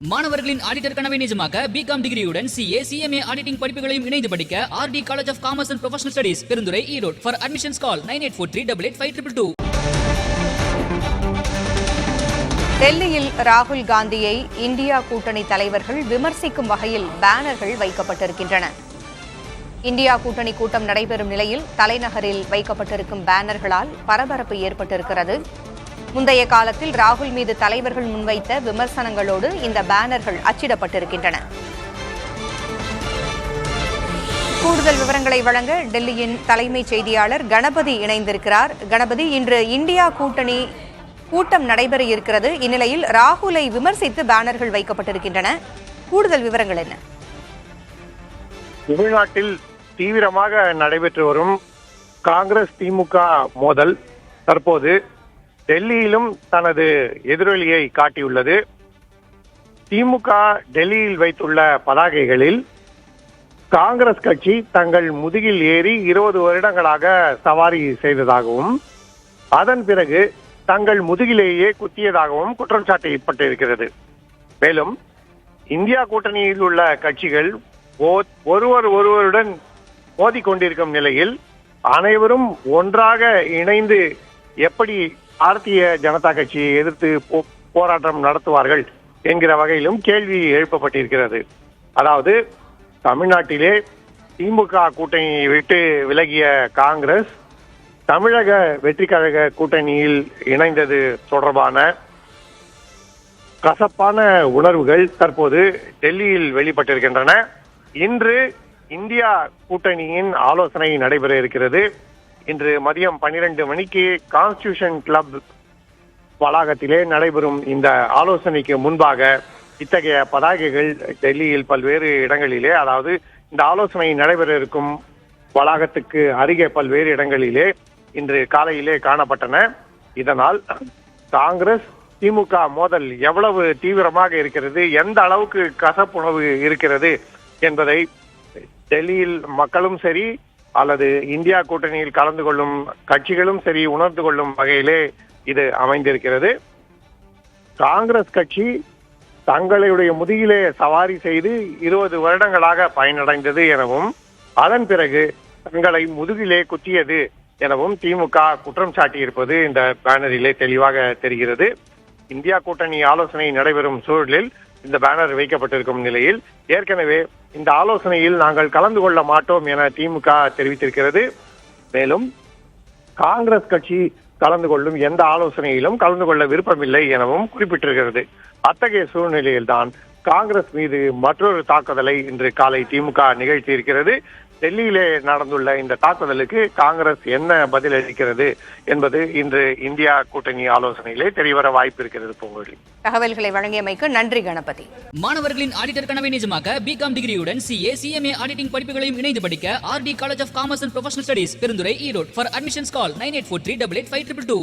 மாணவர்களின் ஆடிட்டர் கனவை நிஜமாக்க பிகாம் டிகிரியுடன் CA, CMA ஆடிட்டிங் படிப்புகளையும் இணைந்து படிக்க RD college of commerce and professional studies Perundurai Erode. For admissions call 9843885222. டெல்லியில் ராகுல் காந்தியை இந்தியா கூட்டணி தலைவர்கள் விமர்சிக்கும் வகையில் பேனர்கள் வைக்கப்பட்டிருக்கின்றன. இந்தியா கூட்டணி கூட்டம் நடைபெறும் நிலையில் தலைநகரில் வைக்கப்பட்டிருக்கும் பேனர்களால் பரபரப்பு ஏற்பட்டிருக்கிறது. முந்தைய காலத்தில் ராகுல் மீது தலைவர்கள் முன்வைத்த விமர்சனங்களோடு இந்த பேனர்கள் அச்சிடப்பட்டிருக்கின்றன. கூடுதல் விவரங்களை வழங்க டெல்லியின் தலைமைச் செய்தியாளர் கணபதி இணைந்திருக்கிறார். கணபதி, இன்று இந்தியா கூட்டணி கூட்டம் நடைபெற இருக்கிறது. இந்நிலையில் ராகுலை விமர்சித்து பேனர்கள் வைக்கப்பட்டிருக்கின்றன. கூடுதல் விவரங்கள் என்ன? தமிழ்நாட்டில் தீவிரமாக நடைபெற்று வரும் காங்கிரஸ் திமுக மோதல் தற்போது டெல்லியிலும் தனது எதிரொலியை காட்டியுள்ளது. திமுக டெல்லியில் வைத்துள்ள பதாகைகளில் காங்கிரஸ் கட்சி தங்கள் முதுகில் ஏறி 20 வருடங்களாக சவாரி செய்ததாகவும் அதன் பிறகு தங்கள் முதுகிலேயே குத்தியதாகவும் குற்றம் சாட்டப்பட்டிருக்கிறது. மேலும் இந்தியா கூட்டணியில் உள்ள கட்சிகள் ஒருவருடன் மோதிக்கொண்டிருக்கும் நிலையில் அனைவரும் ஒன்றாக இணைந்து எப்படி பாரதிய ஜனதா கட்சியை எதிர்த்து போராட்டம் நடத்துவார்கள் என்கிற வகையிலும் கேள்வி எழுப்பப்பட்டிருக்கிறது. அதாவது தமிழ்நாட்டிலே திமுக கூட்டணியை விட்டு விலகிய காங்கிரஸ் தமிழக வெற்றி கழக கூட்டணியில் இணைந்தது தொடர்பான கசப்பான உணர்வுகள் தற்போது டெல்லியில் வெளிப்பட்டிருக்கின்றன. இன்று இந்தியா கூட்டணியின் ஆலோசனை நடைபெற இருக்கிறது. இன்று மதியம் 12 மணிக்கு கான்ஸ்டிடியூஷன் கிளப் வளாகத்திலே நடைபெறும் இந்த ஆலோசனைக்கு முன்பாக இத்தகைய பதாகைகள் டெல்லியில் பல்வேறு இடங்களிலே, அதாவது இந்த ஆலோசனை நடைபெற இருக்கும் வளாகத்துக்கு அருகே பல்வேறு இடங்களிலே இன்று காலையிலே காணப்பட்டன. இதனால் காங்கிரஸ் திமுக மோதல் எவ்வளவு தீவிரமாக இருக்கிறது, எந்த அளவுக்கு கசப்புணர்வு இருக்கிறது என்பதை டெல்லியில் மக்களும் சரி அல்லது இந்தியா கூட்டணியில் கலந்து கொள்ளும் கட்சிகளும் சரி உணர்ந்து கொள்ளும் வகையிலே இது அமைந்திருக்கிறது. காங்கிரஸ் கட்சி தங்களுடைய முதுகிலே சவாரி செய்து 20 வருடங்களாக பயனடைந்தது எனவும் அதன் பிறகு தங்களை முதுகிலே குத்தியது எனவும் திமுக குற்றம் சாட்டியிருப்பது இந்த பேனரிலே தெளிவாக தெரிகிறது. இந்தியா கூட்டணி ஆலோசனை நடைபெறும் சூழலில் இந்த பேனர் வைக்கப்பட்டிருக்கும் நிலையில் ஏற்கனவே இந்த ஆலோசனையில் நாங்கள் கலந்து கொள்ள மாட்டோம் என திமுக தெரிவித்திருக்கிறது. மேலும் காங்கிரஸ் கட்சி கலந்து கொள்ளும் எந்த ஆலோசனையிலும் கலந்து கொள்ள விருப்பமில்லை எனவும் குறிப்பிட்டிருக்கிறது. அத்தகைய சூழ்நிலையில்தான் காங்கிரஸ் மீது மற்றொரு தாக்குதலை இன்று காலை திமுக நிகழ்த்தியிருக்கிறது. டெல்லியிலே நடந்துள்ள இந்த தாக்குதலுக்கு காங்கிரஸ் என்ன பதில் அளிக்கிறது என்பது இன்று இந்தியா கூட்டணி ஆலோசனையிலே தெரியவர வாய்ப்பு இருக்கிறது. பொங்கல் தகவல்களை வழங்கியமைக்கு நன்றி கணபதி. மாணவர்களின் ஆடிட்டர் கனவை நிஜமாக்க பிகாம் டிகிரியுடன் CA, CMA ஆடிட்டிங் படிப்புகளையும் இணைந்து படிக்க RD college of commerce and professional studies Perundurai Erode. For admissions call 9843885222.